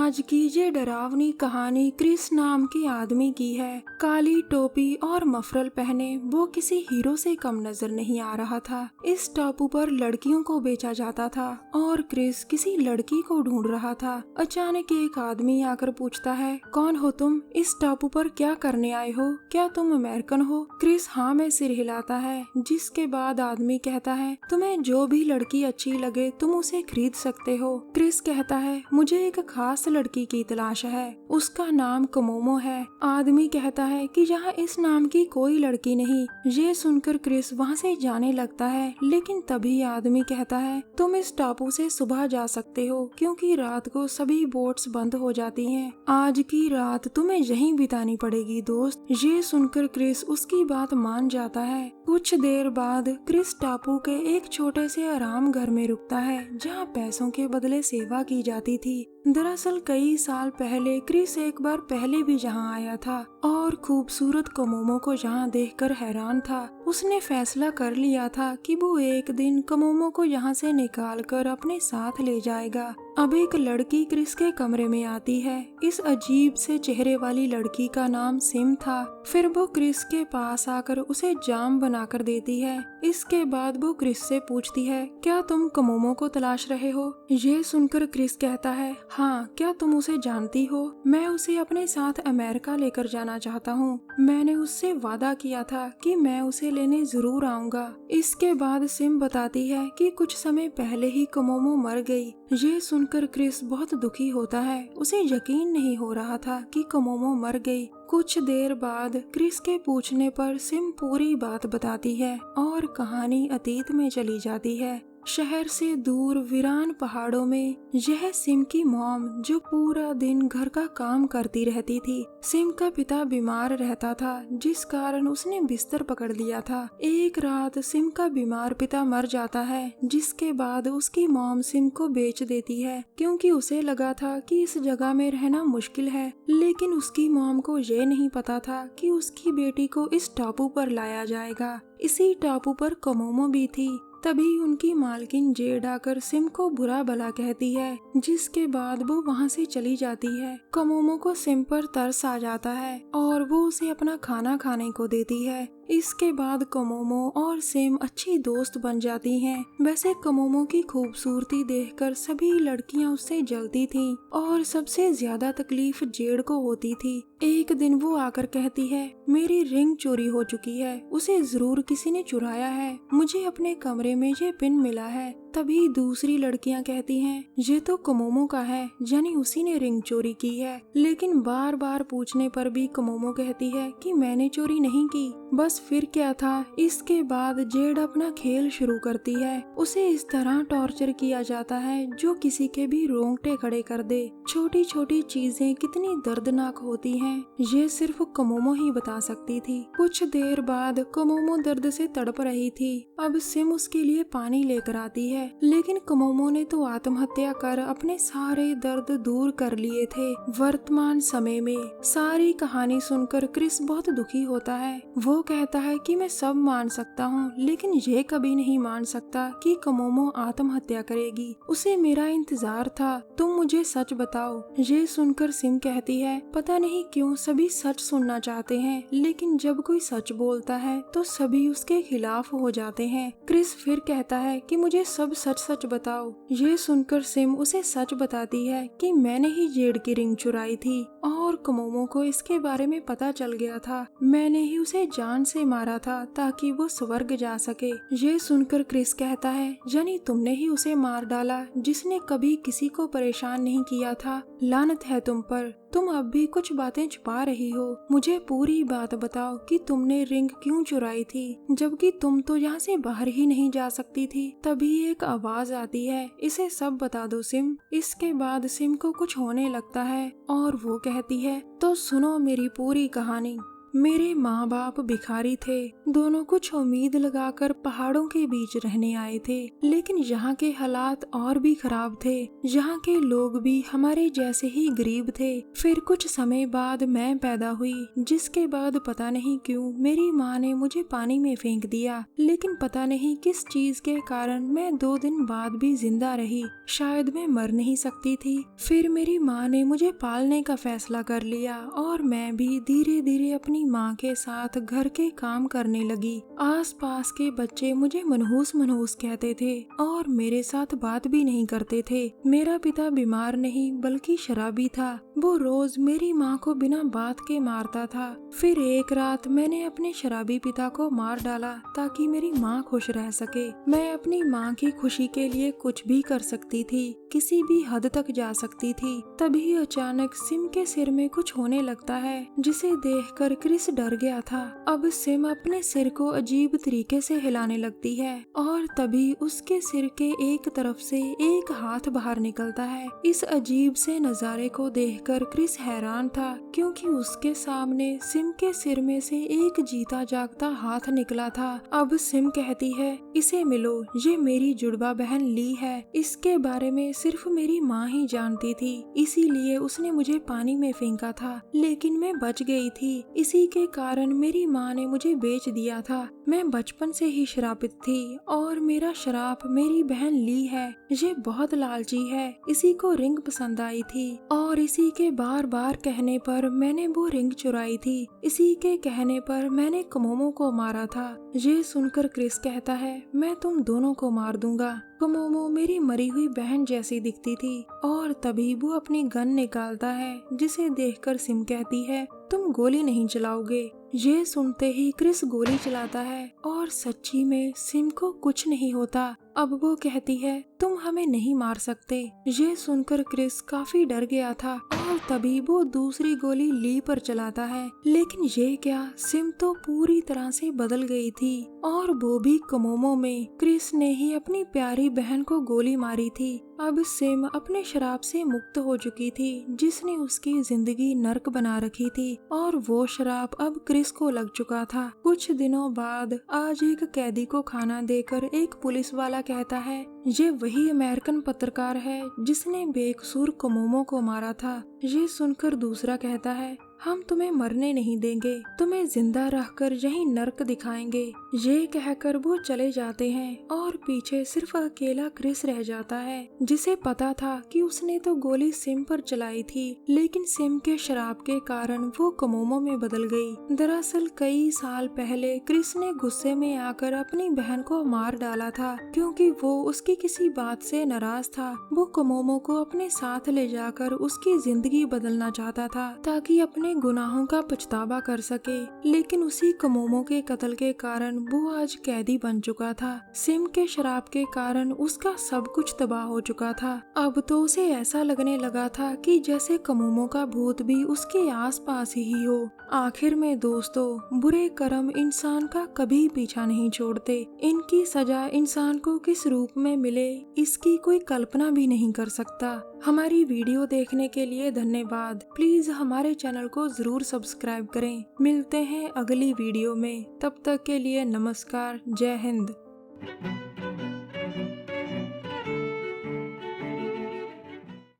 आज की ये डरावनी कहानी क्रिस नाम के आदमी की है। काली टोपी और मफरल पहने वो किसी हीरो से कम नजर नहीं आ रहा था। इस टापू पर लड़कियों को बेचा जाता था और क्रिस किसी लड़की को ढूंढ रहा था। अचानक एक आदमी आकर पूछता है, कौन हो तुम? इस टापू पर क्या करने आए हो? क्या तुम अमेरिकन हो? क्रिस हाँ में सिर हिलाता है, जिसके बाद आदमी कहता है, तुम्हें जो भी लड़की अच्छी लगे तुम उसे खरीद सकते हो। क्रिस कहता है, मुझे एक खास लड़की की तलाश है, उसका नाम कमोमो है। आदमी कहता है कि यहाँ इस नाम की कोई लड़की नहीं। ये सुनकर क्रिस वहाँ से जाने लगता है, लेकिन तभी आदमी कहता है, तुम इस टापू से सुबह जा सकते हो क्योंकि रात को सभी बोट्स बंद हो जाती हैं। आज की रात तुम्हें यहीं बितानी पड़ेगी दोस्त। ये सुनकर क्रिस उसकी बात मान जाता है। कुछ देर बाद क्रिस टापू के एक छोटे से आराम घर में रुकता है, जहाँ पैसों के बदले सेवा की जाती थी। दरअसल कई साल पहले क्रिस एक बार पहले भी यहाँ आया था और खूबसूरत कमोमो को यहाँ देखकर हैरान था। उसने फैसला कर लिया था कि वो एक दिन कमोमो को यहाँ से निकाल कर अपने साथ ले जाएगा। अब एक लड़की क्रिस के कमरे में आती है। इस अजीब से चेहरे वाली लड़की का नाम सिम था। फिर वो क्रिस के पास आकर उसे जाम बनाकर देती है। इसके बाद वो क्रिस से पूछती है, क्या तुम कमोमो को तलाश रहे हो? ये सुनकर क्रिस कहता है, हाँ, क्या तुम उसे जानती हो? मैं उसे अपने साथ अमेरिका लेकर जाना चाहता हूँ। मैंने उससे वादा किया था कि मैं उसे लेने जरूर आऊंगा। इसके बाद सिम बताती है कि कुछ समय पहले ही कमोमो मर गई। ये सुनकर क्रिस बहुत दुखी होता है। उसे यकीन नहीं हो रहा था कि कमोमो मर गई। कुछ देर बाद क्रिस के पूछने पर सिम पूरी बात बताती है और कहानी अतीत में चली जाती है। शहर से दूर वीरान पहाड़ों में यह सिम की मॉम जो पूरा दिन घर का काम करती रहती थी। सिम का पिता बीमार रहता था, जिस कारण उसने बिस्तर पकड़ लिया था। एक रात सिम का बीमार पिता मर जाता है, जिसके बाद उसकी मॉम सिम को बेच देती है क्योंकि उसे लगा था कि इस जगह में रहना मुश्किल है। लेकिन उसकी मॉम को ये नहीं पता था कि उसकी बेटी को इस टापू पर लाया जाएगा। इसी टापू पर कमोमो भी थी। तभी उनकी मालकिन जेड आकर सिम को बुरा भला कहती है, जिसके बाद वो वहाँ से चली जाती है। कमोमो को सिम पर तरस आ जाता है और वो उसे अपना खाना खाने को देती है। इसके बाद कमोमो और सिम अच्छी दोस्त बन जाती हैं। वैसे कमोमो की खूबसूरती देखकर सभी लड़कियां उससे जलती थीं और सबसे ज्यादा तकलीफ जेड को होती थी। एक दिन वो आकर कहती है, मेरी रिंग चोरी हो चुकी है, उसे जरूर किसी ने चुराया है। मुझे अपने कमरे में ये पिन मिला है। तभी दूसरी लड़कियां कहती हैं, ये तो कमोमो का है, यानी उसी ने रिंग चोरी की है। लेकिन बार बार पूछने पर भी कमोमो कहती है कि मैंने चोरी नहीं की। बस फिर क्या था। इसके बाद जेड अपना खेल शुरू करती है। उसे इस तरह टॉर्चर किया जाता है जो किसी के भी रोंगटे खड़े कर दे। छोटी छोटी चीजें कितनी दर्दनाक होती हैं, ये सिर्फ कमोमो ही बता सकती थी। कुछ देर बाद कमोमो दर्द से तड़प रही थी। अब सिम उसके लिए पानी लेकर आती है, लेकिन कमोमो ने तो आत्महत्या कर अपने सारे दर्द दूर कर लिए थे। वर्तमान समय में सारी कहानी सुनकर क्रिस बहुत दुखी होता है। वो कहता है कि मैं सब मान सकता हूँ, लेकिन ये कभी नहीं मान सकता कि कमोमो आत्महत्या करेगी। उसे मेरा इंतजार था, तुम मुझे सच बताओ। ये सुनकर सिम कहती है, पता नहीं क्यों सभी सच सुनना चाहते हैं, लेकिन जब कोई सच बोलता है तो सभी उसके खिलाफ हो जाते हैं। क्रिस फिर कहता है कि मुझे सब सच सच बताओ। ये सुनकर सिम उसे सच बताती है कि मैंने ही जेड की रिंग चुराई थी और कमोमो को इसके बारे में पता चल गया था। मैंने ही उसे जान से मारा था ताकि वो स्वर्ग जा सके। ये सुनकर क्रिस कहता है, यानी तुमने ही उसे मार डाला जिसने कभी किसी को परेशान नहीं किया था। लानत है तुम पर, तुम अब भी कुछ बातें छुपा रही हो। मुझे पूरी बात बताओ कि तुमने रिंग क्यों चुराई थी, जबकि तुम तो यहाँ से बाहर ही नहीं जा सकती थी। तभी एक आवाज आती है, इसे सब बता दो सिम। इसके बाद सिम को कुछ होने लगता है और वो कहती है, तो सुनो मेरी पूरी कहानी। मेरे माँ बाप भिखारी थे। दोनों कुछ उम्मीद लगाकर पहाड़ों के बीच रहने आए थे, लेकिन यहाँ के हालात और भी खराब थे। यहाँ के लोग भी हमारे जैसे ही गरीब थे। फिर कुछ समय बाद मैं पैदा हुई, जिसके बाद पता नहीं क्यों मेरी माँ ने मुझे पानी में फेंक दिया। लेकिन पता नहीं किस चीज के कारण मैं 2 दिन बाद भी जिंदा रही। शायद मैं मर नहीं सकती थी। फिर मेरी माँ ने मुझे पालने का फैसला कर लिया और मैं भी धीरे धीरे अपनी माँ के साथ घर के काम करने लगी। आसपास के बच्चे मुझे मनहूस मनहूस कहते थे और मेरे साथ बात भी नहीं करते थे। मेरा पिता बीमार नहीं बल्कि शराबी था। वो रोज मेरी माँ को बिना बात के मारता था। फिर एक रात मैंने अपने शराबी पिता को मार डाला ताकि मेरी माँ खुश रह सके। मैं अपनी माँ की खुशी के लिए कुछ भी कर सकती थी, किसी भी हद तक जा सकती थी। तभी अचानक सिम के सिर में कुछ होने लगता है, जिसे देखकर क्रिस डर गया था। अब सिम अपने सिर को अजीब तरीके से हिलाने लगती है और तभी उसके सिर के एक तरफ से एक हाथ बाहर निकलता है। इस अजीब से नजारे को देखकर क्रिस हैरान था, क्योंकि उसके सामने सिम के सिर में से एक जीता जागता हाथ निकला था। अब सिम कहती है, इसे मिलो, ये मेरी जुड़वा बहन ली है। इसके बारे में सिर्फ मेरी माँ ही जानती थी, इसीलिए उसने मुझे पानी में फेंका था, लेकिन मैं बच गई थी। इसी के कारण मेरी माँ ने मुझे बेच दिया था। मैं बचपन से ही श्रापित थी और मेरा श्राप मेरी बहन ली है। ये बहुत लालची है। इसी को रिंग पसंद आई थी और इसी के बार बार कहने पर मैंने वो रिंग चुराई थी। इसी के कहने पर मैंने कमोमो को मारा था। ये सुनकर क्रिस कहता है, मैं तुम दोनों को मार दूंगा। कमोमो मेरी मरी हुई बहन जैसी दिखती थी और तभी वो अपनी गन निकालता है, जिसे देखकर सिम कहती है, तुम गोली नहीं चलाओगे। ये सुनते ही क्रिस गोली चलाता है और सच्ची में सिम को कुछ नहीं होता। अब वो कहती है, तुम हमें नहीं मार सकते। ये सुनकर क्रिस काफी डर गया था और तभी वो दूसरी गोली ली पर चलाता है। लेकिन ये क्या, सिम तो पूरी तरह से बदल गई थी और वो भी कमोमो में। क्रिस ने ही अपनी प्यारी बहन को गोली मारी थी। अब सिम अपने शराब से मुक्त हो चुकी थी, जिसने उसकी जिंदगी नर्क बना रखी थी और वो शराब अब क्रिस को लग चुका था। कुछ दिनों बाद आज एक कैदी को खाना देकर एक पुलिस वाला कहता है, ये वही अमेरिकन पत्रकार है जिसने बेकसूर कमोमो को मारा था। ये सुनकर दूसरा कहता है, हम तुम्हें मरने नहीं देंगे, तुम्हें जिंदा रखकर यही नर्क दिखाएंगे। ये कहकर वो चले जाते हैं और पीछे सिर्फ अकेला क्रिस रह जाता है, जिसे पता था कि उसने तो गोली सिम पर चलाई थी, लेकिन सिम के शराब के कारण वो कमोमो में बदल गई। दरअसल कई साल पहले क्रिस ने गुस्से में आकर अपनी बहन को मार डाला था, क्योंकि वो उसकी किसी बात से नाराज था। वो कमोमो को अपने साथ ले जाकर उसकी जिंदगी बदलना चाहता था ताकि अपने गुनाहों का पछतावा कर सके। लेकिन उसी कमोमो के कत्ल के कारण वो आज कैदी बन चुका था। सिम के शराब के कारण उसका सब कुछ तबाह हो चुका था। अब तो उसे ऐसा लगने लगा था कि जैसे कमोमो का भूत भी उसके आसपास ही हो। आखिर में दोस्तों, बुरे कर्म इंसान का कभी पीछा नहीं छोड़ते। इनकी सजा इंसान को किस रूप में मिले, इसकी कोई कल्पना भी नहीं कर सकता। हमारी वीडियो देखने के लिए धन्यवाद। प्लीज हमारे चैनल को जरूर सब्सक्राइब करें। मिलते हैं अगली वीडियो में। तब तक के लिए नमस्कार। जय हिंद।